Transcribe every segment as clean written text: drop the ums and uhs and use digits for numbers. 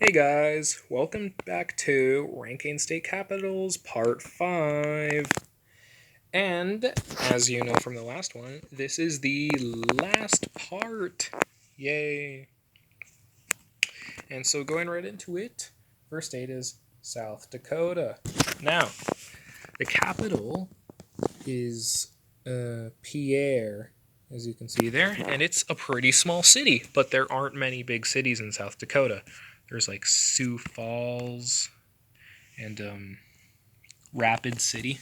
Hey guys, welcome back to Ranking State Capitals Part 5. And, as you know from the last one, this is the last part. Yay. And so going right into it, first state is South Dakota. Now, the capital is Pierre, as you can see there, and it's a pretty small city, but there aren't many big cities in South Dakota. There's like Sioux Falls and Rapid City.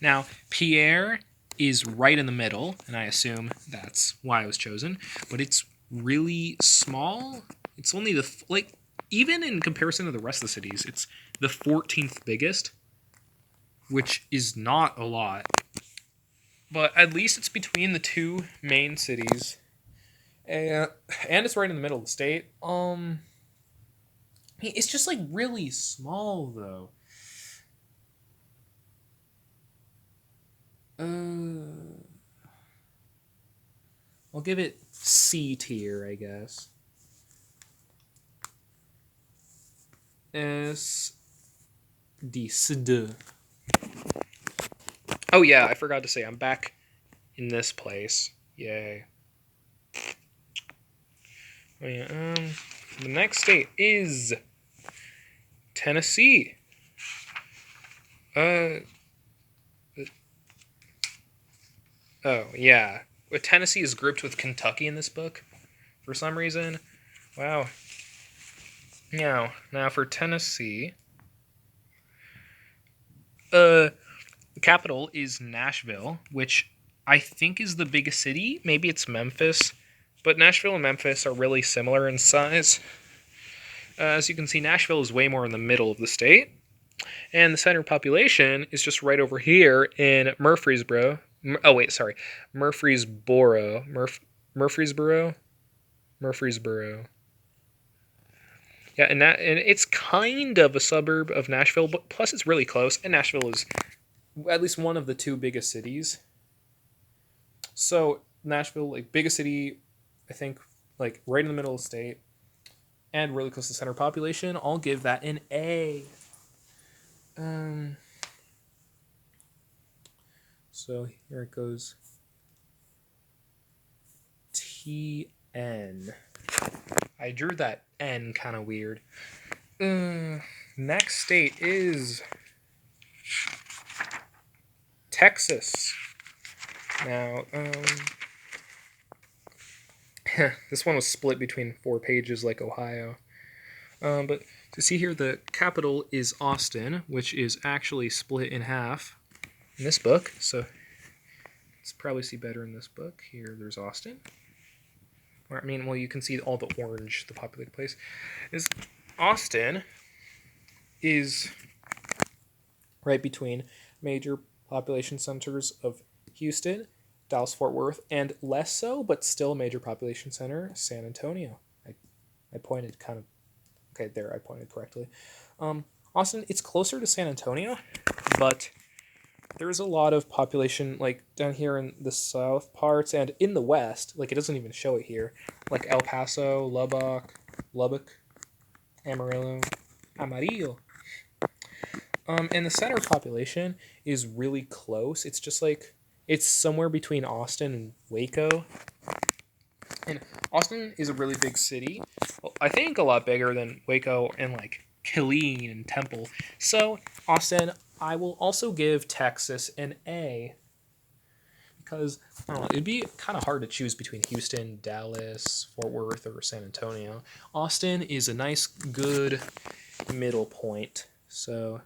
Now, Pierre is right in the middle, and I assume that's why it was chosen, but it's really small. It's only even in comparison to the rest of the cities, it's the 14th biggest, which is not a lot. But at least it's between the two main cities, and it's right in the middle of the state. It's just like really small though. I'll give it C tier, I guess. S D. Oh yeah, I forgot to say I'm back in this place. Yay. Oh, yeah, the next state is Tennessee. Oh yeah, Tennessee is grouped with Kentucky in this book for some reason. Wow. Now for Tennessee, the capital is Nashville, which I think is the biggest city. Maybe it's Memphis, but Nashville and Memphis are really similar in size. As you can see, Nashville is way more in the middle of the state, and the center population is just right over here in Murfreesboro. Murfreesboro. Murfreesboro. Yeah, and it's kind of a suburb of Nashville, but plus it's really close, and Nashville is at least one of the two biggest cities. So Nashville, like biggest city, I think, like right in the middle of the state, and really close to center population. I'll give that an A. So here it goes. TN. I drew that N kind of weird. Next state is Texas. Now, this one was split between 4 pages like Ohio. But to see here, the capital is Austin, which is actually split in half in this book. So let's probably see better in this book. Here, there's Austin. You can see all the orange, the populated place. Austin is right between major population centers of Houston, Dallas-Fort Worth, and less so, but still a major population center, San Antonio. I pointed kind of... Okay, there, I pointed correctly. Austin, it's closer to San Antonio, but there's a lot of population, like, down here in the south parts, and in the west, like, it doesn't even show it here, like El Paso, Lubbock, Amarillo. And the center population is really close. It's just like, it's somewhere between Austin and Waco. And Austin is a really big city. Well, I think a lot bigger than Waco and like Killeen and Temple. So Austin, I will also give Texas an A. Because, I don't know, it'd be kind of hard to choose between Houston, Dallas, Fort Worth, or San Antonio. Austin is a nice, good middle point. So,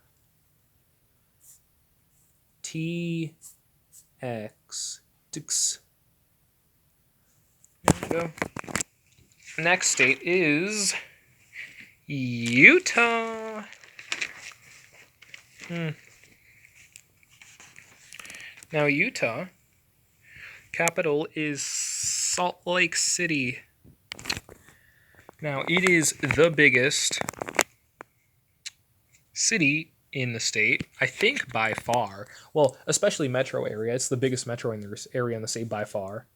TX. There we go. Next state is Utah. Now, Utah, capital is Salt Lake City. Now, it is the biggest city in the state, I think by far. Well, especially metro area. It's the biggest metro area in the state by far.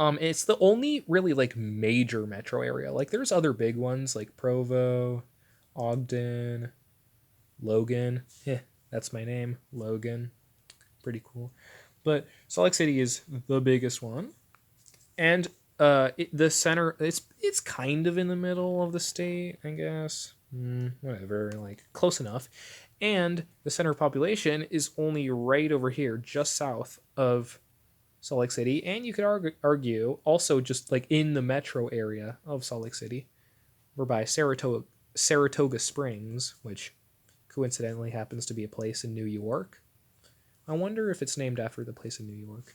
It's the only really like major metro area. Like there's other big ones like Provo, Ogden, Logan. Yeah, that's my name, Logan. Pretty cool. But Salt Lake City is the biggest one, and the center. It's kind of in the middle of the state, I guess. Whatever, like close enough. And the center of population is only right over here, just south of Salt Lake City, and you could argue also just like in the metro area of Salt Lake City, whereby Saratoga Springs, which coincidentally happens to be a place in New York. I wonder if it's named after the place in New York.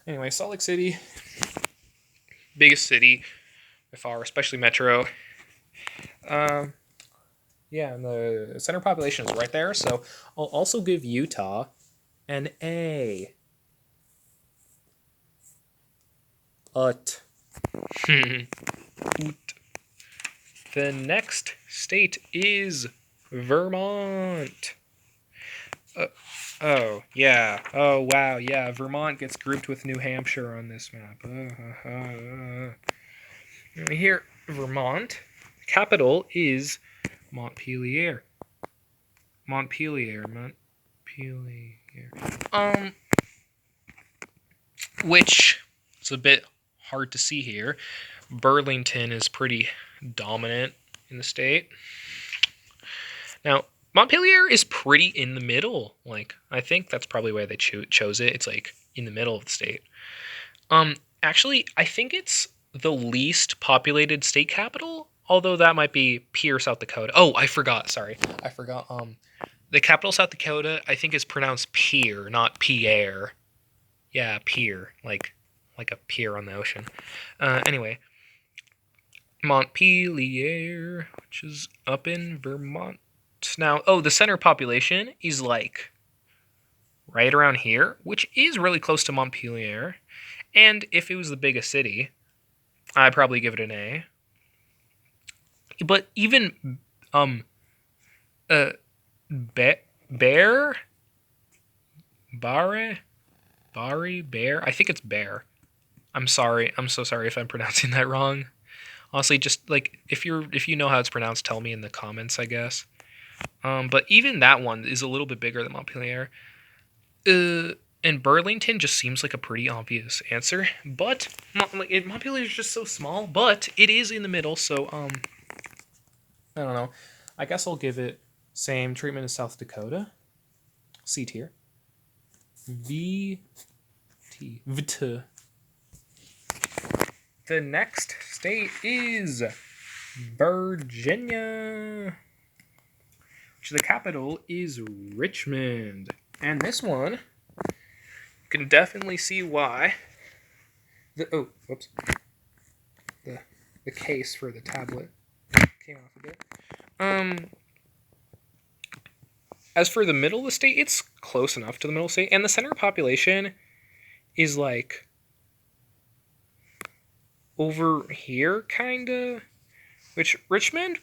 Anyway, Salt Lake City, biggest city by far, especially metro. Yeah, and the center population is right there, so I'll also give Utah an A. The next state is Vermont. Oh, yeah. Oh, wow, yeah. Vermont gets grouped with New Hampshire on this map. Here, Vermont. Capital is Montpelier. Montpelier. Which is a bit hard to see here. Burlington is pretty dominant in the state. Now, Montpelier is pretty in the middle. Like, I think that's probably why they chose it. It's like in the middle of the state. Actually, I think it's the least populated state capital, although that might be Pierre, South Dakota. Oh, I forgot. Sorry. I forgot. The capital, South Dakota, I think is pronounced Pierre, not Pierre. Yeah, Pierre, like a pier on the ocean. Anyway, Montpelier, which is up in Vermont. Now, the center population is like right around here, which is really close to Montpelier. And if it was the biggest city, I'd probably give it an A. But even Bear, I think it's Bear. I'm sorry. I'm so sorry if I'm pronouncing that wrong. Honestly, just like if you know how it's pronounced, tell me in the comments, I guess. But even that one is a little bit bigger than Montpelier. And Burlington just seems like a pretty obvious answer. But Montpelier is just so small, but it is in the middle, so I don't know. I guess I'll give it same treatment as South Dakota. C tier. VT. The next state is Virginia, which the capital is Richmond. And this one, you can definitely see why. The case for the tablet came off a bit. As for the middle of the state, it's close enough to the middle of the state, and the center of population is like over here, kinda. Which Richmond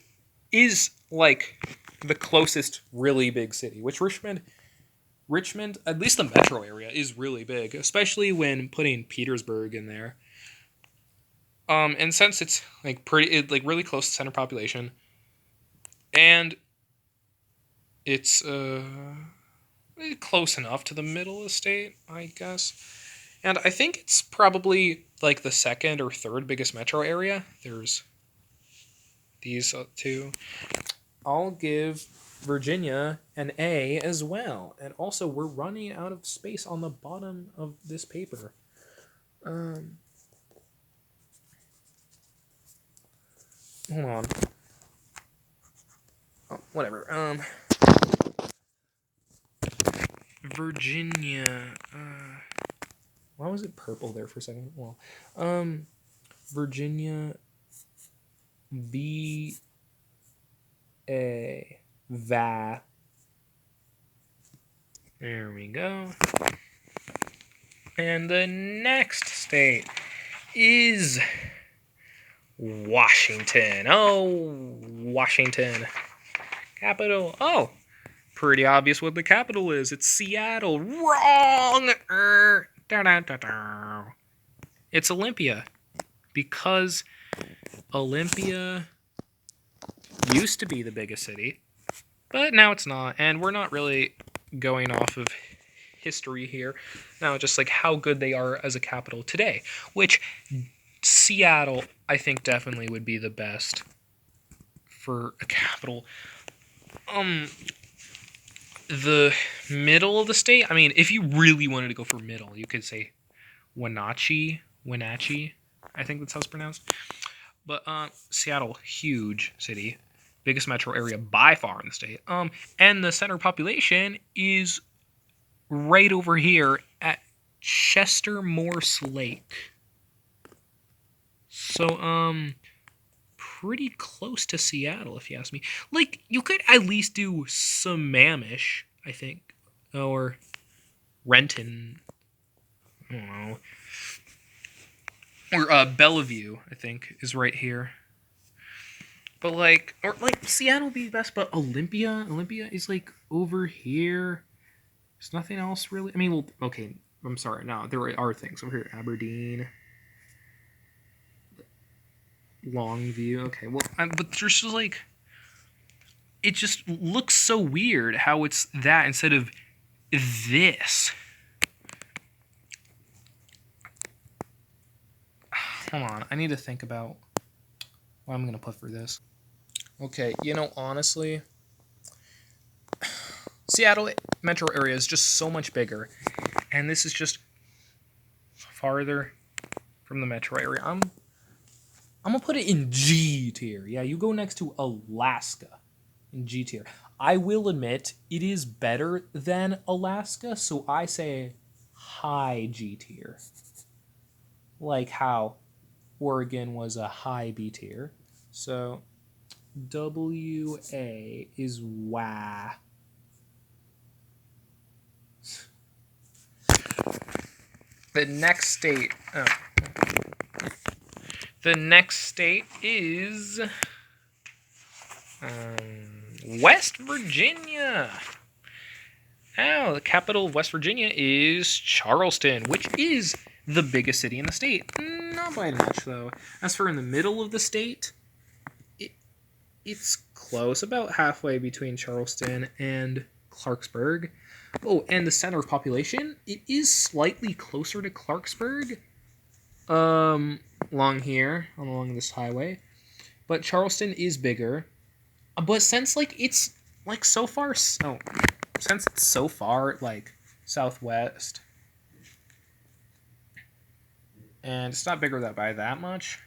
is like the closest really big city. Which Richmond, at least the metro area, is really big, especially when putting Petersburg in there. And since it's like really close to center population, and it's close enough to the middle of the state, I guess. And I think it's probably like the second or third biggest metro area. There's these two. I'll give Virginia an A as well. And also, we're running out of space on the bottom of this paper. Hold on. Oh, whatever. Virginia. Why was it purple there for a second? Well, Virginia. Va. There we go. And the next state is Washington. Oh, Washington. Capital. Oh, pretty obvious what the capital is. It's Seattle. Wrong. It's Olympia. Because Olympia used to be the biggest city, but now it's not. And we're not really going off of history here. Now, just like how good they are as a capital today, which Seattle, I think, definitely would be the best for a capital. The middle of the state, I mean, if you really wanted to go for middle, you could say Wenatchee, I think that's how it's pronounced. But Seattle, huge city, biggest metro area by far in the state. And the center population is right over here at Chester Morse Lake. So pretty close to Seattle, if you ask me. Like, you could at least do Sammamish, I think, or Renton. I don't know. Or Bellevue, I think, is right here. But like, or like Seattle would be best, but Olympia is like over here. There's nothing else really. I mean, well, okay, I'm sorry. No, there are things over here. Aberdeen, Longview. Okay, well, but there's just like, it just looks so weird how it's that instead of this. Hold on, I need to think about what I'm gonna put for this. Okay, honestly, Seattle metro area is just so much bigger, and this is just farther from the metro area. I'm gonna put it in G tier. Yeah, you go next to Alaska in G tier. I will admit it is better than Alaska, so I say high G tier. Like how Oregon was a high B tier. So WA is WA. The next state. The next state is West Virginia. Now, the capital of West Virginia is Charleston, which is the biggest city in the state. Not by much, though. As for in the middle of the state, it's close, about halfway between Charleston and Clarksburg. Oh, and the center of population, it is slightly closer to Clarksburg, along here, along this highway. But Charleston is bigger. But since, like, it's, like, so far, since it's so far, like, southwest, and it's not bigger by that much,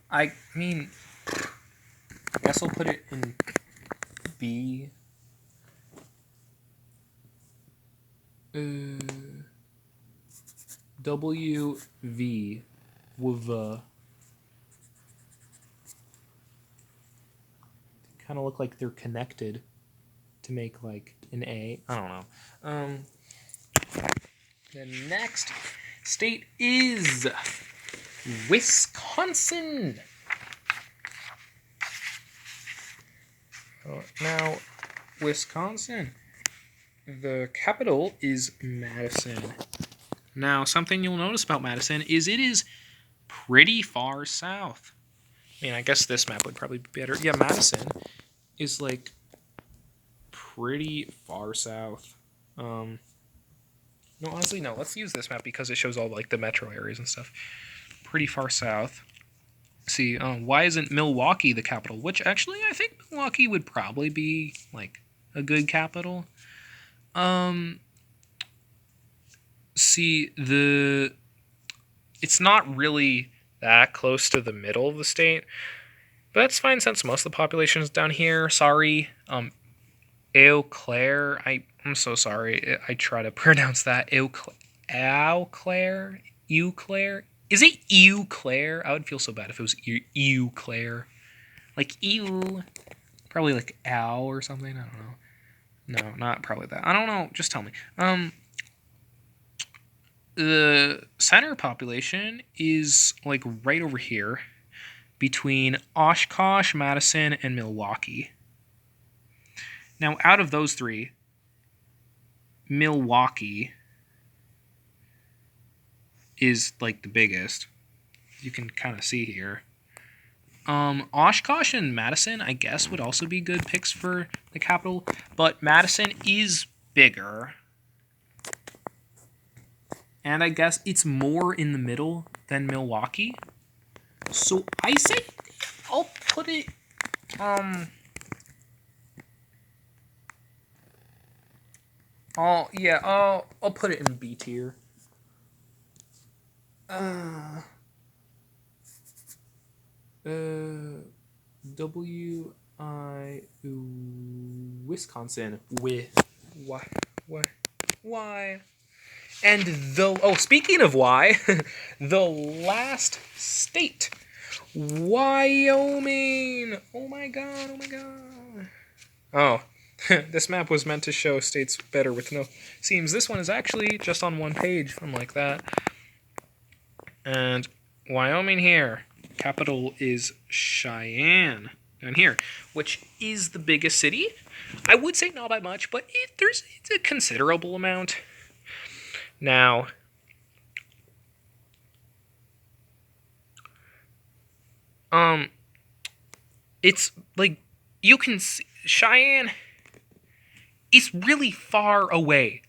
I mean, I guess I'll put it in B. WV with kind of look like they're connected to make like an A. I don't know. The next state is Wisconsin. Now, Wisconsin, the capital is Madison. Now, something you'll notice about Madison is it is pretty far south. I mean, I guess this map would probably be better. Yeah, Madison is like pretty far south. No, honestly, no. Let's use this map because it shows all like the metro areas and stuff. Pretty far south. See, why isn't Milwaukee the capital? Which actually, I think Milwaukee would probably be like a good capital. See, it's not really that close to the middle of the state, but that's fine since most of the population is down here. Sorry, Eau Claire. I'm so sorry. I try to pronounce that. Eau Claire. Eau Claire. Is it Eau Claire? I would feel so bad if it was Eau Claire. Like ew. Probably like ow or something. I don't know. No, not probably that. I don't know. Just tell me. The center population is like right over here between Oshkosh, Madison, and Milwaukee. Now, out of those three, Milwaukee is like the biggest. You can kind of see here. Oshkosh and Madison, I guess, would also be good picks for the capital, but Madison is bigger. And I guess it's more in the middle than Milwaukee. So I say I'll put it I'll put it in B tier. Wisconsin with why? And speaking of why, the last state, Wyoming. Oh my god! Oh, this map was meant to show states better with no seams. This one is actually just on one page. I'm like that. And Wyoming here. Capital is Cheyenne down here, which is the biggest city. I would say not by much, but it's a considerable amount. Now, it's like you can see Cheyenne is really far away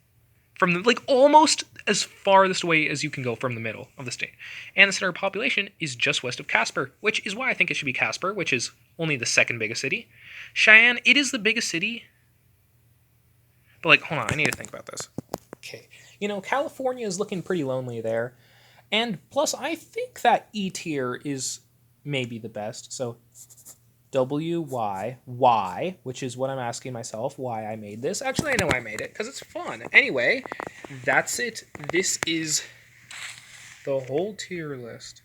from the, like, almost as farthest away as you can go from the middle of the state. And the center of population is just west of Casper, which is why I think it should be Casper, which is only the second biggest city. Cheyenne, it is the biggest city. But, like, hold on, I need to think about this. Okay. California is looking pretty lonely there. And plus, I think that E tier is maybe the best. So why, which is what I'm asking myself, why I made this. Actually, I know I made it, because it's fun. Anyway, that's it. This is the whole tier list.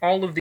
All of the